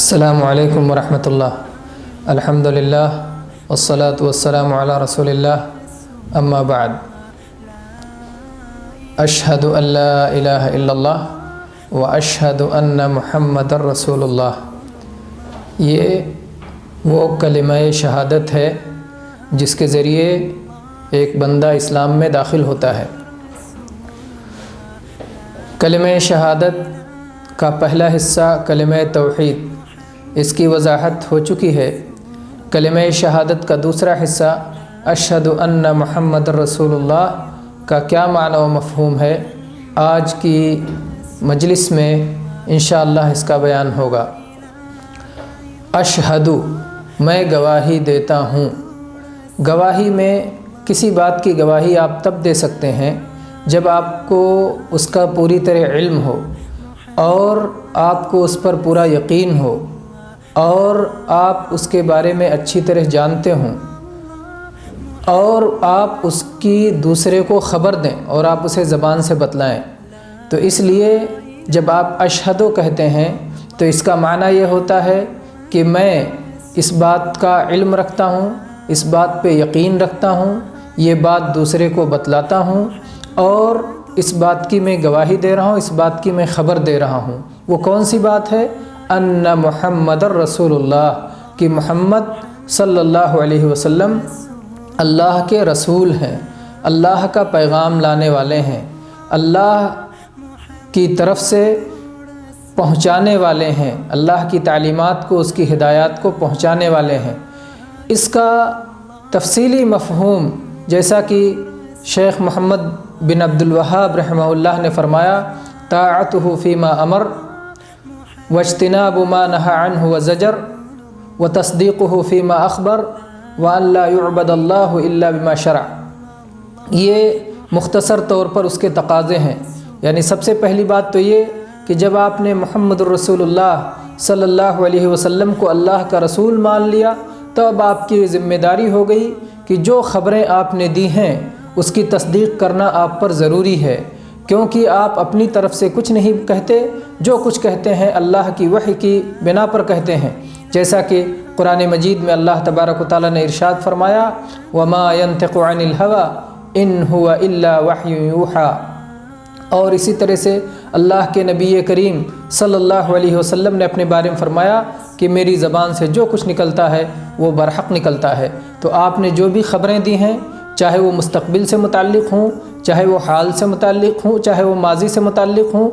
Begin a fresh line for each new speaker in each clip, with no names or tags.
السلام علیکم ورحمۃ اللہ۔ الحمدللہ والصلاة والسلام علی رسول اللہ، اما بعد۔ اشہد ان لا الہ الا اللہ واشہد ان محمد رسول اللہ۔ یہ وہ کلمہ شہادت ہے جس کے ذریعے ایک بندہ اسلام میں داخل ہوتا ہے۔ کلمہ شہادت کا پہلا حصہ کلمہ توحید، اس کی وضاحت ہو چکی ہے۔ کلمہ شہادت کا دوسرا حصہ اشہد ان محمد رسول اللہ کا کیا معنی و مفہوم ہے، آج کی مجلس میں انشاءاللہ اس کا بیان ہوگا۔ اشہد، میں گواہی دیتا ہوں۔ گواہی میں کسی بات کی گواہی آپ تب دے سکتے ہیں جب آپ کو اس کا پوری طرح علم ہو اور آپ کو اس پر پورا یقین ہو اور آپ اس کے بارے میں اچھی طرح جانتے ہوں اور آپ اس کی دوسرے کو خبر دیں اور آپ اسے زبان سے بتلائیں۔ تو اس لیے جب آپ اشہدو کہتے ہیں تو اس کا معنی یہ ہوتا ہے کہ میں اس بات کا علم رکھتا ہوں، اس بات پہ یقین رکھتا ہوں، یہ بات دوسرے کو بتلاتا ہوں اور اس بات کی میں گواہی دے رہا ہوں، اس بات کی میں خبر دے رہا ہوں۔ وہ کون سی بات ہے؟ ان محمد رسول اللہ، کہ محمد صلی اللہ علیہ وسلم اللہ کے رسول ہیں، اللہ کا پیغام لانے والے ہیں، اللہ کی طرف سے پہنچانے والے ہیں، اللہ کی تعلیمات کو، اس کی ہدایات کو پہنچانے والے ہیں۔ اس کا تفصیلی مفہوم جیسا کہ شیخ محمد بن عبد الوہاب رحمہ اللہ نے فرمایا، طاعتہ فیما امر واجتناب ما نہى عنہ وزجر وتصدیقہ فیما اخبر وان لا يعبد اللہ الا بما شرع۔ یہ مختصر طور پر اس کے تقاضے ہیں۔ یعنی سب سے پہلی بات تو یہ کہ جب آپ نے محمد الرسول اللہ صلی اللہ علیہ وسلم کو اللہ کا رسول مان لیا تو اب آپ کی ذمہ داری ہو گئی کہ جو خبریں آپ نے دی ہیں اس کی تصدیق کرنا آپ پر ضروری ہے، کیونکہ آپ اپنی طرف سے کچھ نہیں کہتے، جو کچھ کہتے ہیں اللہ کی وحی کی بنا پر کہتے ہیں۔ جیسا کہ قرآن مجید میں اللہ تبارک و تعالیٰ نے ارشاد فرمایا، وَمَا يَنْتِقُ عَنِ الْهَوَىٰ إِنْ هُوَ إِلَّا وَحْيٌ يُوحَىٰ۔ اور اسی طرح سے اللہ کے نبی کریم صلی اللہ علیہ وسلم نے اپنے بارے میں فرمایا کہ میری زبان سے جو کچھ نکلتا ہے وہ برحق نکلتا ہے۔ تو آپ نے جو بھی خبریں دی ہیں، چاہے وہ مستقبل سے متعلق ہوں، چاہے وہ حال سے متعلق ہوں، چاہے وہ ماضی سے متعلق ہوں،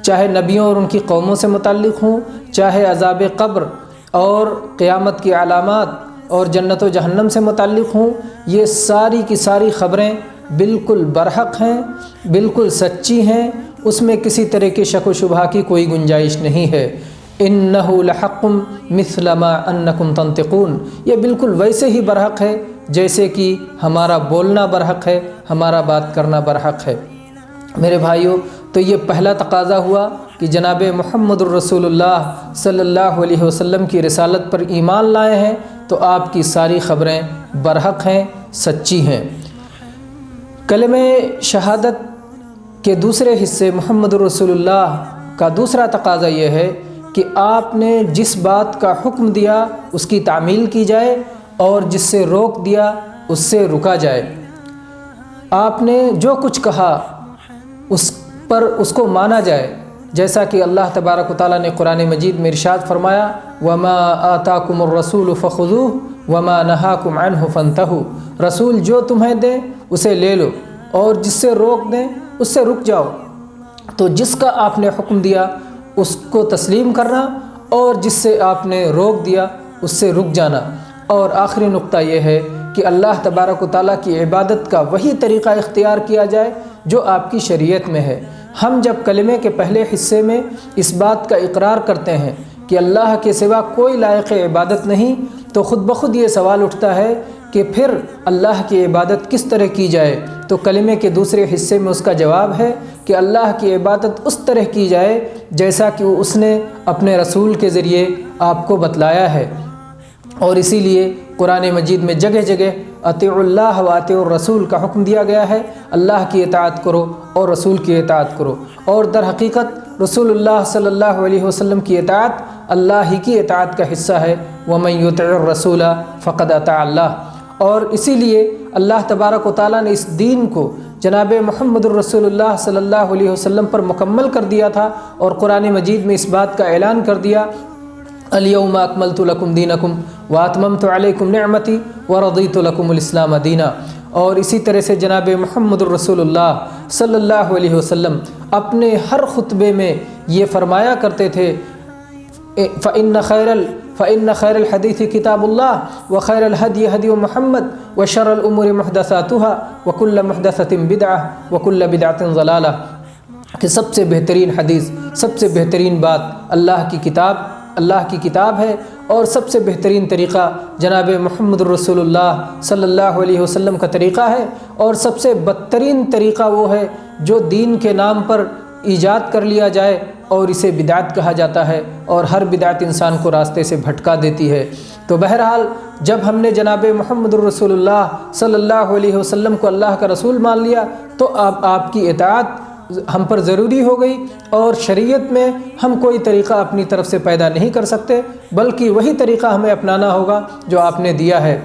چاہے نبیوں اور ان کی قوموں سے متعلق ہوں، چاہے عذاب قبر اور قیامت کی علامات اور جنت و جہنم سے متعلق ہوں، یہ ساری کی ساری خبریں بالکل برحق ہیں، بالکل سچی ہیں، اس میں کسی طرح کی شک و شبہ کی کوئی گنجائش نہیں ہے۔ انہ لحق مثل ما انکم تنطقون، یہ بالکل ویسے ہی برحق ہے جیسے کہ ہمارا بولنا برحق ہے، ہمارا بات کرنا برحق ہے۔ میرے بھائیوں، تو یہ پہلا تقاضا ہوا کہ جناب محمد الرسول اللہ صلی اللہ علیہ وسلم کی رسالت پر ایمان لائے ہیں تو آپ کی ساری خبریں برحق ہیں، سچی ہیں۔ کلمہ شہادت کے دوسرے حصے محمد الرسول اللہ کا دوسرا تقاضا یہ ہے کہ آپ نے جس بات کا حکم دیا اس کی تعمیل کی جائے اور جس سے روک دیا اس سے رکا جائے۔ آپ نے جو کچھ کہا اس پر اس کو مانا جائے، جیسا کہ اللہ تبارک و تعالیٰ نے قرآن مجید میں ارشاد فرمایا، وَمَا آتَاكُمُ الرَّسُولُ فَخُذُوهُ وَمَا نَهَاكُمْ عَنْهُ فَانْتَهُوا۔ رسول جو تمہیں دیں اسے لے لو اور جس سے روک دیں اس سے رک جاؤ۔ تو جس کا آپ نے حکم دیا اس کو تسلیم کرنا اور جس سے آپ نے روک دیا اس سے رک جانا۔ اور آخری نقطہ یہ ہے کہ اللہ تبارک و تعالیٰ کی عبادت کا وہی طریقہ اختیار کیا جائے جو آپ کی شریعت میں ہے۔ ہم جب کلمے کے پہلے حصے میں اس بات کا اقرار کرتے ہیں کہ اللہ کے سوا کوئی لائق عبادت نہیں، تو خود بخود یہ سوال اٹھتا ہے کہ پھر اللہ کی عبادت کس طرح کی جائے؟ تو کلمے کے دوسرے حصے میں اس کا جواب ہے کہ اللہ کی عبادت اس طرح کی جائے جیسا کہ اس نے اپنے رسول کے ذریعے آپ کو بتلایا ہے۔ اور اسی لیے قرآن مجید میں جگہ جگہ اطیعوا اللہ و اطیعوا الرسول کا حکم دیا گیا ہے، اللہ کی اطاعت کرو اور رسول کی اطاعت کرو۔ اور در حقیقت رسول اللہ صلی اللہ علیہ وسلم کی اطاعت اللہ ہی کی اطاعت کا حصہ ہے۔ وَمَن يُطِعِ الرَّسُولَ فَقَدْ أَطَاعَ اللَّهَ، اور اسی لیے اللہ تبارک و تعالیٰ نے اس دین کو جناب محمد الرسول اللہ صلی اللہ علیہ وسلم پر مکمل کر دیا تھا، اور قرآن مجید میں اس بات کا اعلان کر دیا، اليوم اکملت لکم دینکم واتممت علیکم نعمتی ورضیت لکم الاسلام دینا۔ اور اسی طرح سے جناب محمد الرسول اللہ صلی اللہ علیہ وسلم اپنے ہر خطبے میں یہ فرمایا کرتے تھے، فَإِنَّ خَيْرَ الْحَدِيثِ كِتَابُ اللَّهِ وَخَيْرَ الْهَدْيِ هَدْيُ مُحَمَّدٍ وَشَرَّ الْأُمُورِ مُحْدَثَاتُهَا وَكُلُّ مُحْدَثَةٍ بِدْعَةٌ وَكُلُّ بِدْعَةٍ ضَلَالَةٌ، کہ سب سے بہترین حدیث، سب سے بہترین بات اللہ کی کتاب ہے، اور سب سے بہترین طریقہ جناب محمد الرسول اللہ صلی اللہ علیہ وسلم کا طریقہ ہے، اور سب سے بدترین طریقہ وہ ہے جو دین کے نام پر ایجاد کر لیا جائے اور اسے بدعت کہا جاتا ہے، اور ہر بدعت انسان کو راستے سے بھٹکا دیتی ہے۔ تو بہرحال جب ہم نے جناب محمد الرسول اللہ صلی اللہ علیہ وسلم کو اللہ کا رسول مان لیا تو اب آپ کی اطاعت ہم پر ضروری ہو گئی، اور شریعت میں ہم کوئی طریقہ اپنی طرف سے پیدا نہیں کر سکتے، بلکہ وہی طریقہ ہمیں اپنانا ہوگا جو آپ نے دیا ہے۔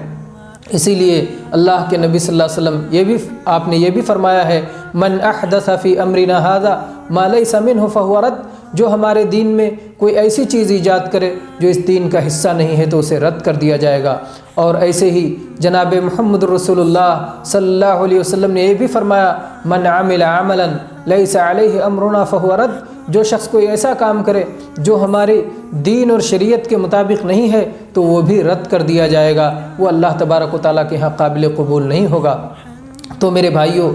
اسی لیے اللہ کے نبی صلی اللہ علیہ وسلم آپ نے یہ بھی فرمایا ہے، من احدث فی امرنا ھذا ما لیس منہ فہو رد، جو ہمارے دین میں کوئی ایسی چیز ایجاد کرے جو اس دین کا حصہ نہیں ہے تو اسے رد کر دیا جائے گا۔ اور ایسے ہی جناب محمد الرسول اللہ صلی اللہ علیہ وسلم نے یہ بھی فرمایا، من عمل عملا لیس علیہ امرنا فہو رد، جو شخص کوئی ایسا کام کرے جو ہمارے دین اور شریعت کے مطابق نہیں ہے تو وہ بھی رد کر دیا جائے گا، وہ اللہ تبارک و تعالیٰ کے ہاں قابل قبول نہیں ہوگا۔ تو میرے بھائیوں،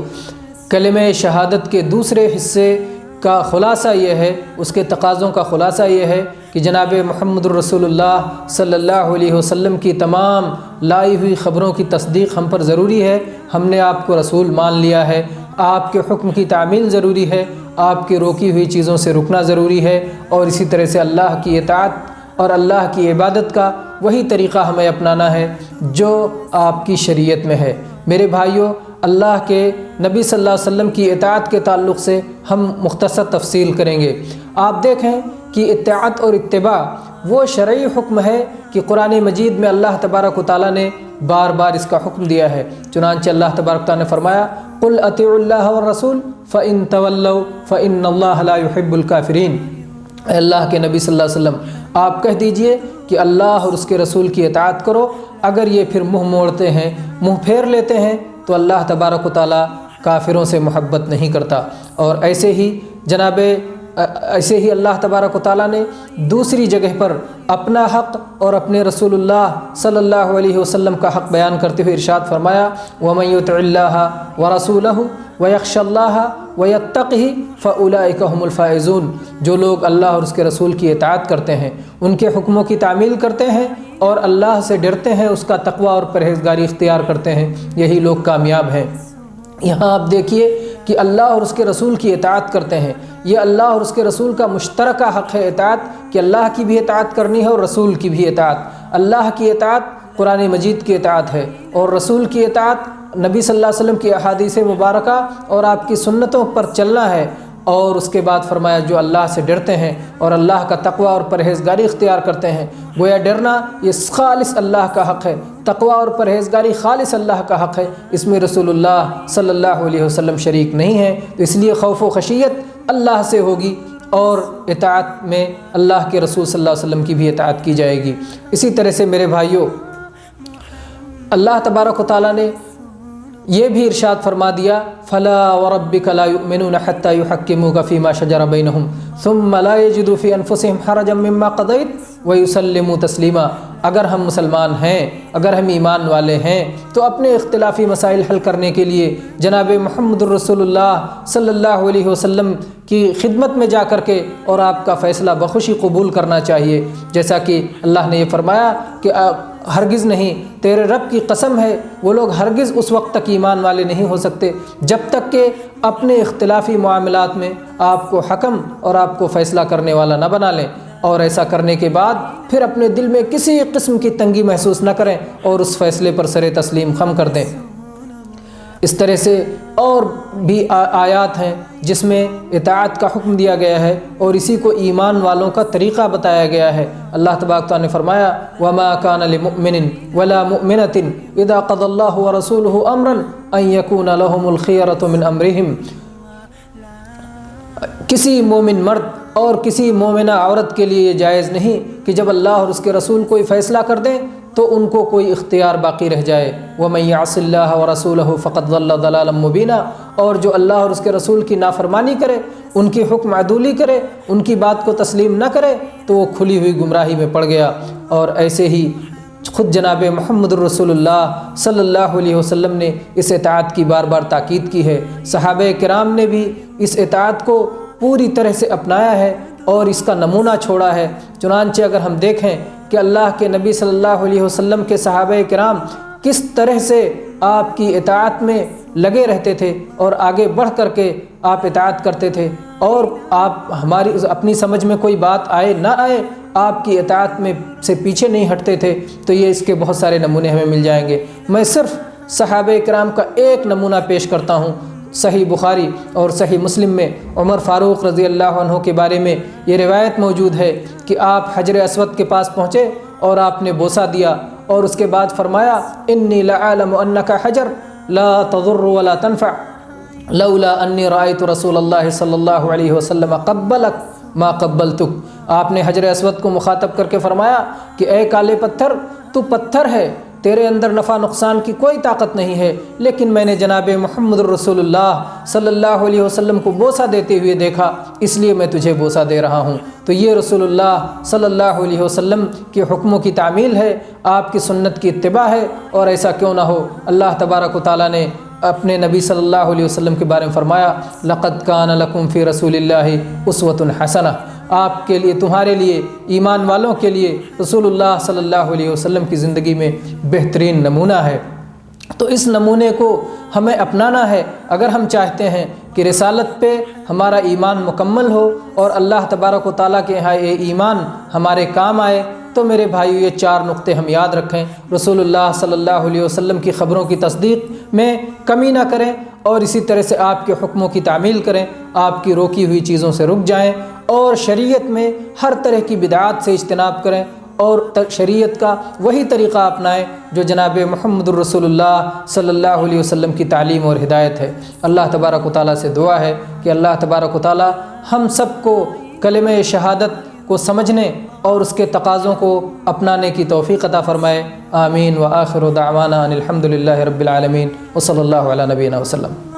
کلمہ شہادت کے دوسرے حصے کا خلاصہ یہ ہے، اس کے تقاضوں کا خلاصہ یہ ہے کہ جناب محمد الرسول اللہ صلی اللہ علیہ وسلم کی تمام لائی ہوئی خبروں کی تصدیق ہم پر ضروری ہے۔ ہم نے آپ کو رسول مان لیا ہے، آپ کے حکم کی تعمیل ضروری ہے، آپ کی روکی ہوئی چیزوں سے رکنا ضروری ہے، اور اسی طرح سے اللہ کی اطاعت اور اللہ کی عبادت کا وہی طریقہ ہمیں اپنانا ہے جو آپ کی شریعت میں ہے۔ میرے بھائیوں، اللہ کے نبی صلی اللہ علیہ وسلم کی اطاعت کے تعلق سے ہم مختصر تفصیل کریں گے۔ آپ دیکھیں کہ اطاعت اور اتباع وہ شرعی حکم ہے کہ قرآن مجید میں اللہ تبارک و تعالیٰ نے بار بار اس کا حکم دیا ہے۔ چنانچہ اللہ تبارک و تعالیٰ نے فرمایا، قُلْ أَطِيعُوا اللَّهَ وَالرَّسُولَ فَإِن تَوَلَّوْا فَإِنَّ اللَّهَ لَا يُحِبُّ الْكَافِرِينَ۔ اے اللہ کے نبی صلی اللہ علیہ وسلم، آپ کہہ دیجئے کہ اللہ اور اس کے رسول کی اطاعت کرو، اگر یہ پھر منہ موڑتے ہیں، منہ پھیر لیتے ہیں تو اللہ تبارک و تعالیٰ کافروں سے محبت نہیں کرتا۔ اور ایسے ہی اللہ تبارک و تعالیٰ نے دوسری جگہ پر اپنا حق اور اپنے رسول اللہ صلی اللہ علیہ وسلم کا حق بیان کرتے ہوئے ارشاد فرمایا، وَمَن يُطِعِ اللَّهَ وَرَسُولَهُ وَيَخْشَ اللَّهَ وَيَتَّقْهِ فَأُولَٰئِكَ هُمُ الْفَائِزُونَ۔ جو لوگ اللہ اور اس کے رسول کی اطاعت کرتے ہیں، ان کے حکموں کی تعمیل کرتے ہیں اور اللہ سے ڈرتے ہیں، اس کا تقوی اور پرہیزگاری اختیار کرتے ہیں، یہی لوگ کامیاب ہیں۔ یہاں آپ دیکھیے کہ اللہ اور اس کے رسول کی اطاعت کرتے ہیں، یہ اللہ اور اس کے رسول کا مشترکہ حق ہے اطاعت، کہ اللہ کی بھی اطاعت کرنی ہے اور رسول کی بھی اطاعت۔ اللہ کی اطاعت قرآن مجید کی اطاعت ہے، اور رسول کی اطاعت نبی صلی اللہ علیہ وسلم کی احادیث مبارکہ اور آپ کی سنتوں پر چلنا ہے۔ اور اس کے بعد فرمایا، جو اللہ سے ڈرتے ہیں اور اللہ کا تقوی اور پرہیزگاری اختیار کرتے ہیں، گویا ڈرنا یہ خالص اللہ کا حق ہے، تقوی اور پرہیزگاری خالص اللہ کا حق ہے، اس میں رسول اللہ صلی اللہ علیہ وسلم شریک نہیں ہے۔ تو اس لیے خوف و خشیت اللہ سے ہوگی، اور اطاعت میں اللہ کے رسول صلی اللہ علیہ وسلم کی بھی اطاعت کی جائے گی۔ اسی طرح سے میرے بھائیوں، اللہ تبارک و تعالیٰ نے یہ بھی ارشاد فرما دیا، فَلَا وَرَبِّكَ لَا يُؤْمِنُونَ حَتَّى يُحَكِّمُوكَ فِي مَا شَجَرَ بَيْنَهُمْ ثُمَّ لَا يَجِدُوا فِي أَنفُسِهِمْ حَرَجًا مِّمَّا قَضَيْتَ وَيُسَلِّمُوا تَسْلِيمًا۔ اگر ہم مسلمان ہیں، اگر ہم ایمان والے ہیں، تو اپنے اختلافی مسائل حل کرنے کے لیے جناب محمد الرسول اللہ صلی اللہ علیہ وسلم کی خدمت میں جا کر کے اور آپ کا فیصلہ بخوشی قبول کرنا چاہیے، جیسا کہ اللہ نے یہ فرمایا کہ ہرگز نہیں، تیرے رب کی قسم ہے، وہ لوگ ہرگز اس وقت تک ایمان والے نہیں ہو سکتے جب تک کہ اپنے اختلافی معاملات میں آپ کو حکم اور آپ کو فیصلہ کرنے والا نہ بنا لیں، اور ایسا کرنے کے بعد پھر اپنے دل میں کسی قسم کی تنگی محسوس نہ کریں اور اس فیصلے پر سر تسلیم خم کر دیں۔ اس طرح سے اور بھی آیات ہیں جس میں اطاعت کا حکم دیا گیا ہے اور اسی کو ایمان والوں کا طریقہ بتایا گیا ہے۔ اللہ تبارک و تعالیٰ نے فرمایا وَمَا كَانَ لِمُؤْمِنٍ وَلَا مُؤْمِنَةٍ إِذَا قَضَى اللَّهُ وَرَسُولُهُ أَمْرًا أَن يَكُونَ لَهُمُ الْخِيَرَةُ مِنْ أَمْرِهِمْ۔ کسی مومن مرد اور کسی مومنہ عورت کے لیے یہ جائز نہیں کہ جب اللہ اور اس کے رسول کوئی فیصلہ کر دیں تو ان کو کوئی اختیار باقی رہ جائے۔ وَمَن يَعْصِ اللَّهَ وَرَسُولَهُ فَقَدْ ضَلَّ ضَلَالًا مُبِينًا، اور جو اللہ اور اس کے رسول کی نافرمانی کرے، ان کی حکم عدولی کرے، ان کی بات کو تسلیم نہ کرے تو وہ کھلی ہوئی گمراہی میں پڑ گیا۔ اور ایسے ہی خود جناب محمد الرسول اللہ صلی اللہ علیہ وسلم نے اس اطاعت کی بار بار تاکید کی ہے۔ صحابہ کرام نے بھی اس اطاعت کو پوری طرح سے اپنایا ہے اور اس کا نمونہ چھوڑا ہے۔ چنانچہ اگر ہم دیکھیں کہ اللہ کے نبی صلی اللہ علیہ وسلم کے صحابہ کرام کس طرح سے آپ کی اطاعت میں لگے رہتے تھے اور آگے بڑھ کر کے آپ اطاعت کرتے تھے، اور آپ اپنی سمجھ میں کوئی بات آئے نہ آئے آپ کی اطاعت میں سے پیچھے نہیں ہٹتے تھے، تو یہ اس کے بہت سارے نمونے ہمیں مل جائیں گے۔ میں صرف صحابہ کرام کا ایک نمونہ پیش کرتا ہوں۔ صحیح بخاری اور صحیح مسلم میں عمر فاروق رضی اللہ عنہ کے بارے میں یہ روایت موجود ہے کہ آپ حجر اسود کے پاس پہنچے اور آپ نے بوسہ دیا اور اس کے بعد فرمایا انی لعالم انک حجر لا تضر ولا تنفع لولا انی رأیت رسول اللہ صلی اللہ علیہ وسلم قبلک ما قبلتک۔ آپ نے حجر اسود کو مخاطب کر کے فرمایا کہ اے کالے پتھر، تو پتھر ہے، تیرے اندر نفع نقصان کی کوئی طاقت نہیں ہے، لیکن میں نے جناب محمد الرسول اللہ صلی اللہ علیہ وسلم کو بوسہ دیتے ہوئے دیکھا، اس لیے میں تجھے بوسہ دے رہا ہوں۔ تو یہ رسول اللہ صلی اللہ علیہ وسلم کے حکموں کی تعمیل ہے، آپ کی سنت کی اتباع ہے، اور ایسا کیوں نہ ہو۔ اللہ تبارک و تعالیٰ نے اپنے نبی صلی اللہ علیہ وسلم کے بارے میں فرمایا لقد کان لکم فی رسول اللہ اسوۃ حسنہ، آپ کے لیے، تمہارے لیے، ایمان والوں کے لیے رسول اللہ صلی اللہ علیہ وسلم کی زندگی میں بہترین نمونہ ہے۔ تو اس نمونے کو ہمیں اپنانا ہے اگر ہم چاہتے ہیں کہ رسالت پہ ہمارا ایمان مکمل ہو اور اللہ تبارک و تعالیٰ کے یہاں یہ ایمان ہمارے کام آئے۔ تو میرے بھائیو، یہ 4 نقطے ہم یاد رکھیں۔ رسول اللہ صلی اللہ علیہ وسلم کی خبروں کی تصدیق میں کمی نہ کریں، اور اسی طرح سے آپ کے حکموں کی تعمیل کریں، آپ کی روکی ہوئی چیزوں سے رک جائیں، اور شریعت میں ہر طرح کی بدعات سے اجتناب کریں، اور شریعت کا وہی طریقہ اپنائیں جو جناب محمد الرسول اللہ صلی اللہ علیہ وسلم کی تعلیم اور ہدایت ہے۔ اللہ تبارک و تعالیٰ سے دعا ہے کہ اللہ تبارک و تعالیٰ ہم سب کو کلمہ شہادت کو سمجھنے اور اس کے تقاضوں کو اپنانے کی توفیق عطا فرمائے۔ آمین۔ وآخر دعوانا ان الحمد للہ رب العالمین، وصلی اللہ علی نبینا وسلم۔